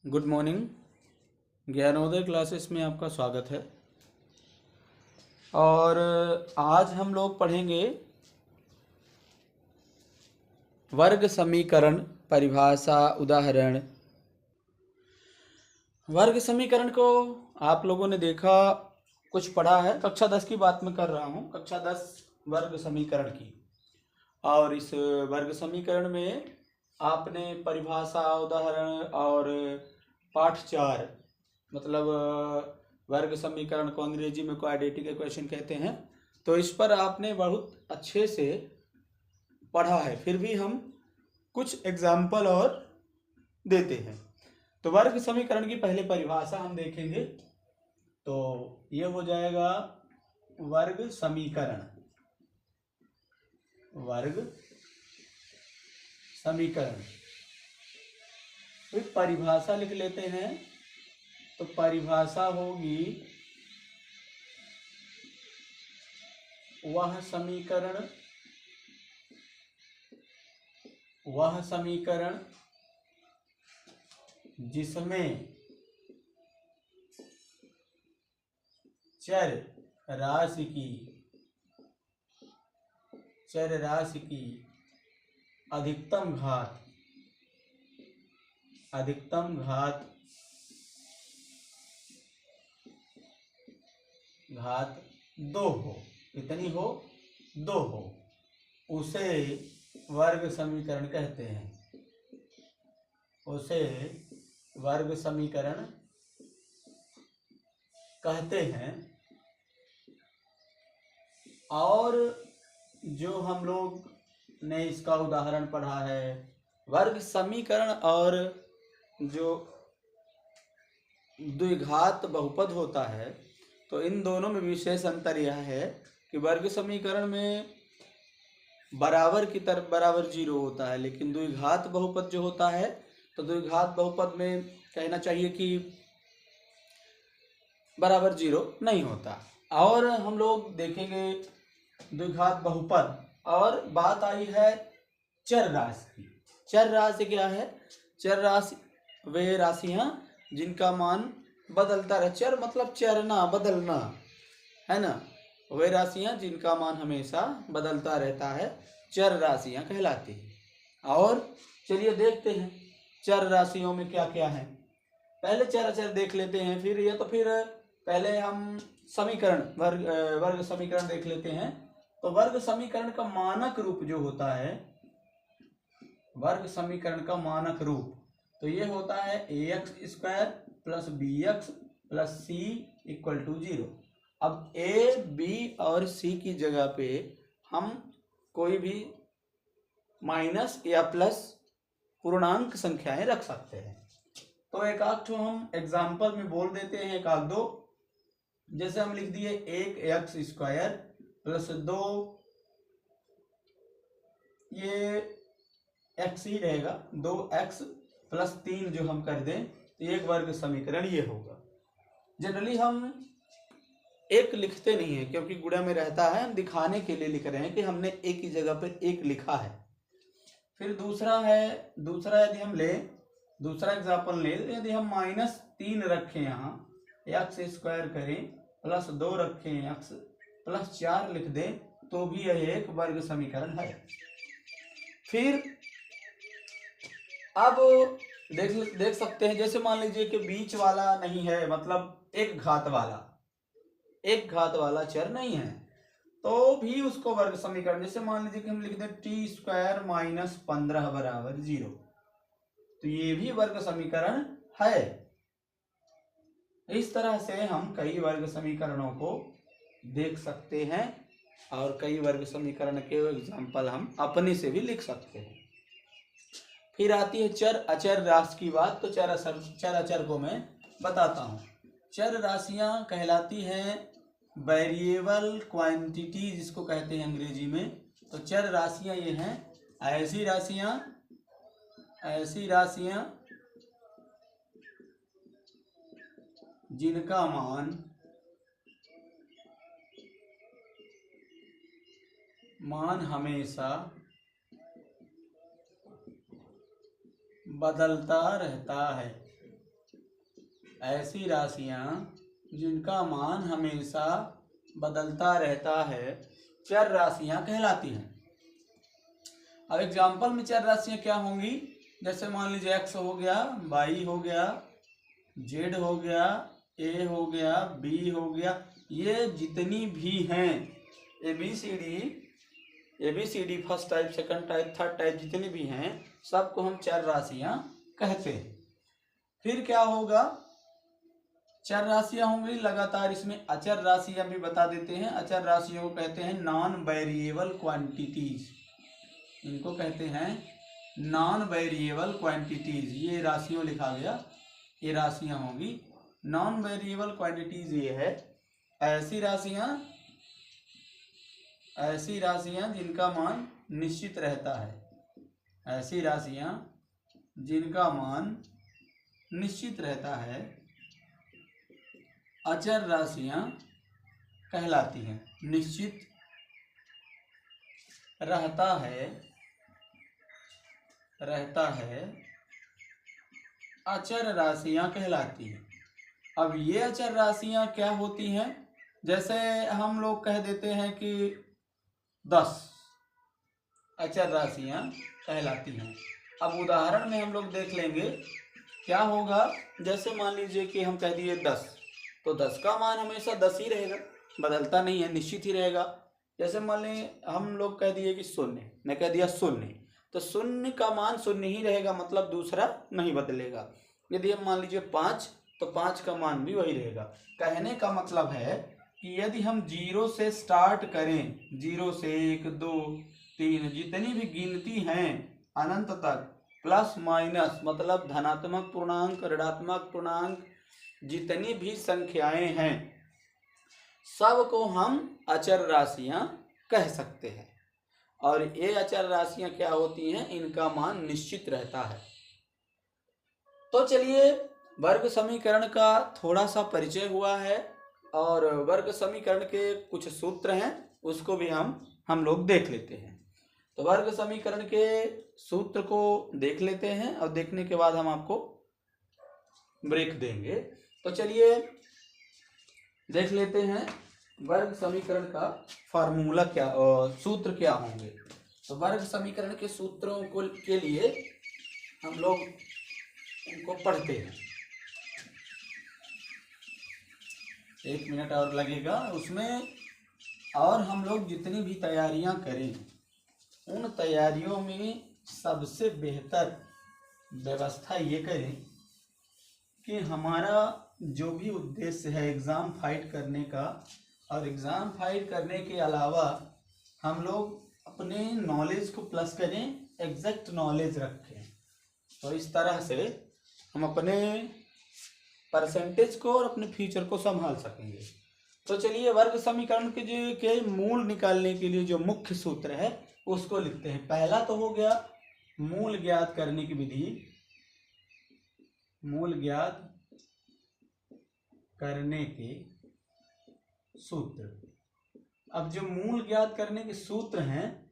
Good morning. Gyanodaya classes में आपका स्वागत है। और आज हम लोग पढ़ेंगे वर्ग समीकरण, परिभाषा, उदाहरण। वर्ग समीकरण को आप लोगों ने देखा, कुछ पढ़ा है। कक्षा 10 की बात मैं कर रहा हूँ, कक्षा 10 वर्ग समीकरण की। और इस वर्ग समीकरण में आपने परिभाषा, उदाहरण और पाठ 4 मतलब वर्ग समीकरण को अंग्रेजी में क्वाड्रेटिक इक्वेशन कहते हैं, तो इस पर आपने बहुत अच्छे से पढ़ा है। फिर भी हम कुछ एग्जाम्पल और देते हैं। तो वर्ग समीकरण की पहले परिभाषा हम देखेंगे, तो ये हो जाएगा वर्ग समीकरण। वर्ग समीकरण फिर परिभाषा लिख लेते हैं। तो परिभाषा होगी वह समीकरण जिसमें चर राशि की अधिकतम घात 2 हो। कितनी हो? 2 हो। उसे वर्ग समीकरण कहते हैं। और जो हम लोग ने इसका उदाहरण पढ़ा है, वर्ग समीकरण और जो द्विघात बहुपद होता है, तो इन दोनों में विशेष अंतर यह है कि वर्ग समीकरण में बराबर की तरफ बराबर 0 होता है, लेकिन द्विघात बहुपद जो होता है, तो द्विघात बहुपद में कहना चाहिए कि बराबर 0 नहीं होता। और हम लोग देखेंगे द्विघात बहुपद। और बात आई है चर राशि की। चर राशि क्या है? चर राशि वे राशियां जिनका मान बदलता रहे। चर मतलब चरना, बदलना, है ना। वे राशियां जिनका मान हमेशा बदलता रहता है, चर राशियां कहलाती हैं। और चलिए देखते हैं चर राशियों में क्या क्या है। पहले चर अचर देख लेते हैं, फिर पहले हम समीकरण वर्ग समीकरण देख लेते हैं। तो वर्ग समीकरण का मानक रूप जो होता है, वर्ग समीकरण का मानक रूप, तो ये होता है ax² + bx + c = 0। अब a, b और c की जगह पे हम कोई भी माइनस या प्लस पूर्णांक संख्याएं रख सकते हैं। तो एक आध तो हम एग्जाम्पल में बोल देते हैं, एक आध दो। जैसे हम लिख दिए 1x² + 2, ये x ही रहेगा, 2x + 3 जो हम कर दें, तो एक वर्ग समीकरण ये होगा। जनरली हम एक लिखते नहीं है, क्योंकि गुणा में रहता है, हम दिखाने के लिए लिख रहे हैं कि हमने एक की जगह पर एक लिखा है। फिर दूसरा यदि हम दूसरा एग्जाम्पल ले, यदि हम -3 रखें, यहाँ x² करें, +2 रखें, x +4 लिख दें, तो भी यह एक वर्ग समीकरण है। फिर अब देख सकते हैं, जैसे मान लीजिए कि बीच वाला नहीं है, मतलब एक घात वाला चर नहीं है, तो भी उसको वर्ग समीकरण, जैसे मान लीजिए कि हम लिख दें t² - 15 = 0, तो ये भी वर्ग समीकरण है। इस तरह से हम कई वर्ग समीकरणों को देख सकते हैं, और कई वर्ग समीकरण के एग्जाम्पल हम अपने से भी लिख सकते हैं। फिर आती है चर अचर राशि की बात। तो चर अचर को मैं बताता हूँ। चर राशियां कहलाती हैं वेरिएबल क्वांटिटी, जिसको कहते हैं अंग्रेजी में। तो चर राशियां ये हैं ऐसी राशियां जिनका मान हमेशा बदलता रहता है। ऐसी राशियां जिनका मान हमेशा बदलता रहता है चर राशियां कहलाती हैं। अब एग्जाम्पल में चर राशियां क्या होंगी, जैसे मान लीजिए x हो गया, y हो गया, z हो गया, a हो गया, b हो गया, ये जितनी भी हैं ABCD first type, second type, third type जितनी भी हैं सबको हम चर राशियां कहते हैं। फिर क्या होगा, चर राशियां होंगी लगातार, इसमें अचर राशियां भी बता देते हैं। अचर राशियों को कहते हैं नॉन वेरिएबल क्वांटिटीज, इनको कहते हैं नॉन वेरिएबल क्वांटिटीज। ये राशियों लिखा गया, ये राशियां होंगी नॉन वेरिएबल क्वांटिटीज। ये है ऐसी राशियां जिनका मान निश्चित रहता है, ऐसी राशियां जिनका मान निश्चित रहता है अचर राशियां कहलाती हैं। निश्चित रहता है अचर राशियां कहलाती हैं। अब ये अचर राशियां क्या होती हैं, जैसे हम लोग कह देते हैं कि 10 अचर राशियां कहलाती हैं। अब उदाहरण में हम लोग देख लेंगे क्या होगा। जैसे मान लीजिए कि हम कह दिए 10, तो 10 का मान हमेशा 10 ही रहेगा, बदलता नहीं है, निश्चित ही रहेगा। जैसे मान लीजिए हम लोग कह दिए कि 0, मैं कह दिया 0, तो 0 का मान 0 ही रहेगा, मतलब दूसरा नहीं बदलेगा। यदि हम मान लीजिए 5, तो 5 का मान भी वही रहेगा। कहने का मतलब है कि यदि हम 0 से स्टार्ट करें, 0 से 1, 2, 3 जितनी भी गिनती हैं अनंत तक, प्लस माइनस मतलब धनात्मक पूर्णांक, ऋणात्मक पूर्णांक, जितनी भी संख्याएं हैं सबको हम अचर राशियां कह सकते हैं। और ये अचर राशियां क्या होती हैं, इनका मान निश्चित रहता है। तो चलिए वर्ग समीकरण का थोड़ा सा परिचय हुआ है, और वर्ग समीकरण के कुछ सूत्र हैं उसको भी हम लोग देख लेते हैं। तो वर्ग समीकरण के सूत्र को देख लेते हैं, और देखने के बाद हम आपको ब्रेक देंगे। तो चलिए देख लेते हैं वर्ग समीकरण का फार्मूला क्या, सूत्र क्या होंगे। तो वर्ग समीकरण के सूत्रों को के लिए हम लोग उनको पढ़ते हैं। 1 मिनट और लगेगा उसमें, और हम लोग जितनी भी तैयारियां करें उन तैयारियों में सबसे बेहतर व्यवस्था ये करें कि हमारा जो भी उद्देश्य है एग्ज़ाम फाइट करने का, और एग्ज़ाम फाइट करने के अलावा हम लोग अपने नॉलेज को प्लस करें, एग्जैक्ट नॉलेज रखें। तो इस तरह से हम अपने परसेंटेज को और अपने फ्यूचर को संभाल सकेंगे। तो चलिए वर्ग समीकरण के मूल निकालने के लिए जो मुख्य सूत्र है उसको लिखते हैं। पहला तो हो गया मूल ज्ञात करने की विधि, मूल ज्ञात करने के सूत्र। अब जो मूल ज्ञात करने के सूत्र हैं,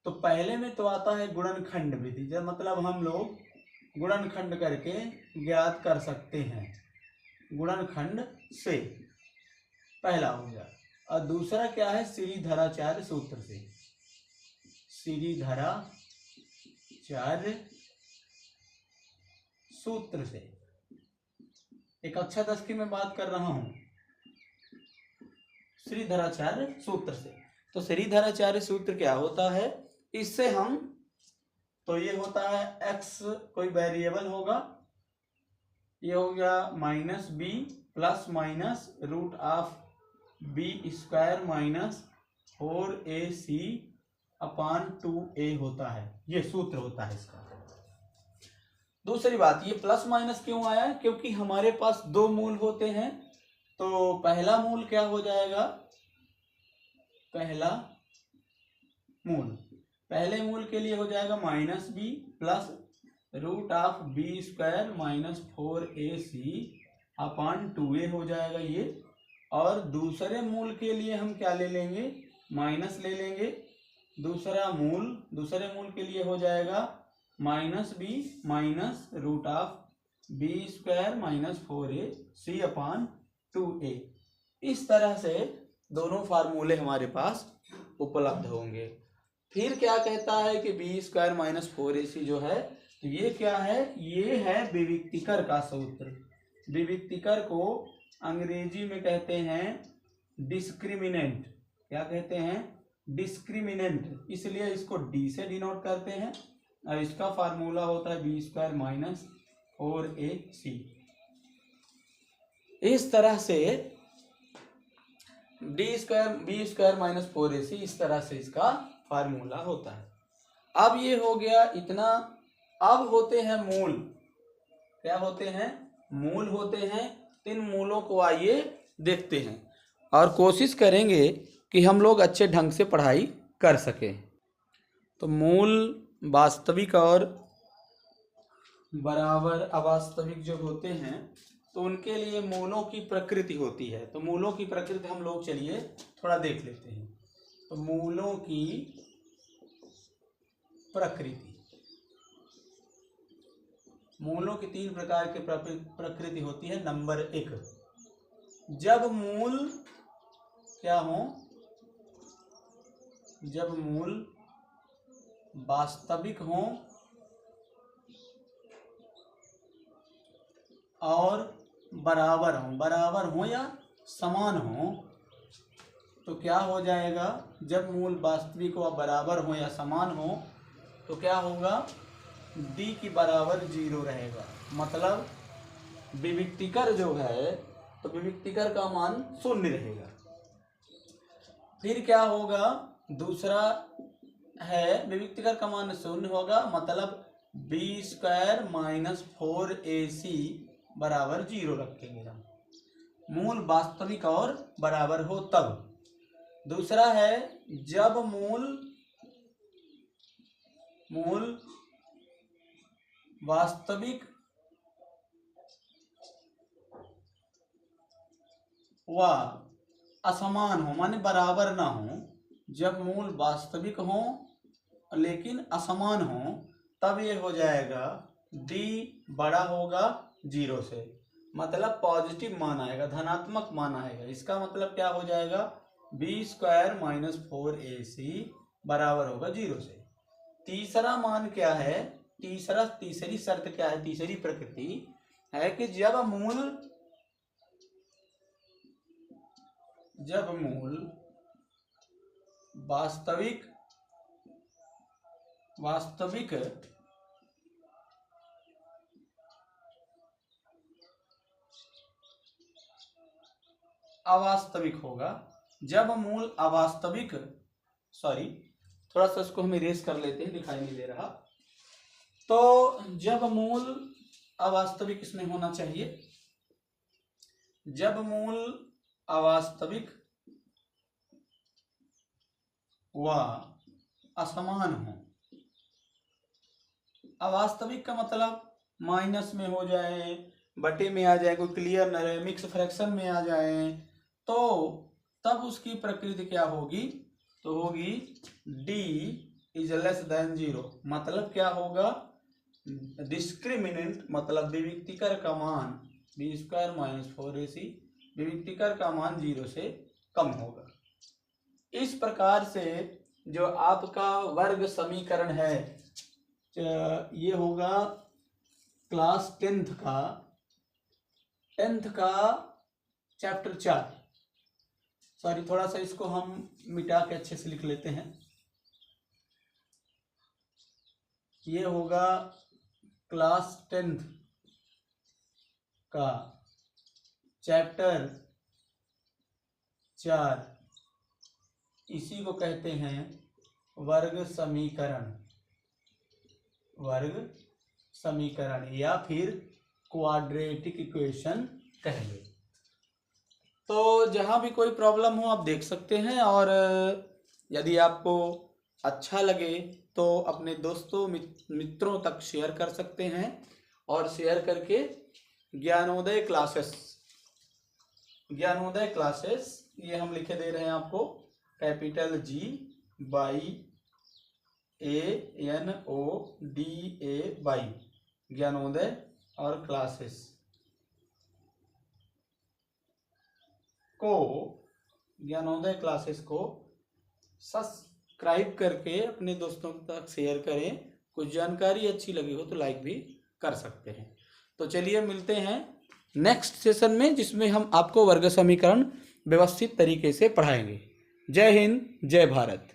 तो पहले में तो आता है गुणनखंड विधि, जब मतलब हम लोग गुणनखंड करके ज्ञात कर सकते हैं, गुणनखंड से पहला हो गया। और दूसरा क्या है, श्रीधराचार्य सूत्र से, श्रीधराचार्य सूत्र से। एक अच्छा दशकी में बात कर रहा हूं, श्रीधराचार्य सूत्र से। तो श्रीधराचार्य सूत्र क्या होता है, इससे हम, तो ये होता है x कोई वेरिएबल होगा, ये हो गया -b plus minus root of b² minus 4ac upon 2a होता है, ये सूत्र होता है इसका। दूसरी बात, ये प्लस माइनस क्यों आया, क्योंकि हमारे पास 2 मूल होते हैं। तो पहला मूल क्या हो जाएगा, पहले मूल के लिए हो जाएगा -b plus root of b² minus 4ac upon 2a हो जाएगा ये। और दूसरे मूल के लिए हम क्या ले लेंगे, माइनस ले लेंगे। दूसरे मूल के लिए हो जाएगा -b minus root of B square minus 4ac upon 2a। इस तरह से दोनों फार्मूले हमारे पास उपलब्ध होंगे। फिर क्या कहता है कि बी स्क्वायर माइनस 4ac जो है, तो ये क्या है, ये है विविक्तिकर का सूत्र। विविक्तिकर को अंग्रेजी में कहते हैं डिस्क्रिमिनेंट। क्या कहते हैं, डिस्क्रिमिनेंट, इसलिए इसको डी से डिनोट करते हैं और इसका फार्मूला होता है बी स्क्वायर माइनस 4ac। इस तरह से बी स्क्वायर माइनस 4ac, इस तरह से इसका फार्मूला होता है। अब ये हो गया इतना। अब होते हैं मूल। क्या होते हैं, मूल होते हैं। इन मूलों को आइए देखते हैं और कोशिश करेंगे कि हम लोग अच्छे ढंग से पढ़ाई कर सकें। तो मूल वास्तविक और बराबर अवास्तविक जो होते हैं, तो उनके लिए मूलों की प्रकृति होती है। तो मूलों की प्रकृति हम लोग चलिए थोड़ा देख लेते हैं। तो मूलों की प्रकृति, मूलों की 3 प्रकार की प्रकृति होती है। नंबर 1, जब मूल क्या हो, जब मूल वास्तविक हो और बराबर हो या समान हो, तो क्या हो जाएगा, जब मूल वास्तविक हो, बराबर हो या समान हो, तो क्या होगा, d की बराबर 0 रहेगा। मतलब विविक्तिकर जो है, तो विविक्तिकर का मान 0 रहेगा। फिर क्या होगा, दूसरा है विविक्तिकर का मान 0 होगा, मतलब बी स्क्वायर माइनस 4ac बराबर 0 रखेंगे हम, मूल वास्तविक और बराबर हो तब। दूसरा है जब मूल वास्तविक व असमान हो, माने बराबर ना हो। जब मूल वास्तविक हो लेकिन असमान हो, तब ये हो जाएगा d बड़ा होगा 0 से, मतलब पॉजिटिव मान आएगा, धनात्मक मान आएगा। इसका मतलब क्या हो जाएगा, बी स्क्वायर माइनस 4ac बराबर होगा 0 से। तीसरा मान क्या है, तीसरी शर्त क्या है, तीसरी प्रकृति है कि जब मूल वास्तविक अवास्तविक होगा, जब मूल अवास्तविक, सॉरी थोड़ा सा इसको हम इरेज कर लेते हैं, दिखाई नहीं दे रहा। तो जब मूल अवास्तविक इसमें होना चाहिए, जब मूल अवास्तविक व असमान हो। अवास्तविक का मतलब माइनस में हो जाए, बटे में आ जाए, कोई क्लियर न रहे, मिक्स फ्रैक्शन में आ जाए, तो तब उसकी प्रकृति क्या होगी, तो होगी d इज लेस देन 0। मतलब क्या होगा, डिस्क्रिमिनेंट, मतलब विविक्तिकर का मान बी स्क्वायर माइनस 4ac, विविक्तिकर का मान 0 से कम होगा। इस प्रकार से जो आपका वर्ग समीकरण है, ये होगा क्लास 10th का चैप्टर 4। सॉरी, थोड़ा सा इसको हम मिटा के अच्छे से लिख लेते हैं। ये होगा क्लास 10th का चैप्टर 4, इसी को कहते हैं वर्ग समीकरण या फिर क्वाड्रेटिक इक्वेशन कह लो। तो जहाँ भी कोई प्रॉब्लम हो आप देख सकते हैं, और यदि आपको अच्छा लगे तो अपने दोस्तों मित्रों तक शेयर कर सकते हैं, और शेयर करके ज्ञानोदय क्लासेस ये हम लिखे दे रहे हैं आपको, कैपिटल GYANODAY ज्ञानोदय और क्लासेस को, ज्ञानोदय क्लासेस को सब्सक्राइब करके अपने दोस्तों तक शेयर करें। कुछ जानकारी अच्छी लगी हो तो लाइक भी कर सकते हैं। तो चलिए मिलते हैं नेक्स्ट सेशन में, जिसमें हम आपको वर्ग समीकरण व्यवस्थित तरीके से पढ़ाएंगे। जय हिंद, जय भारत।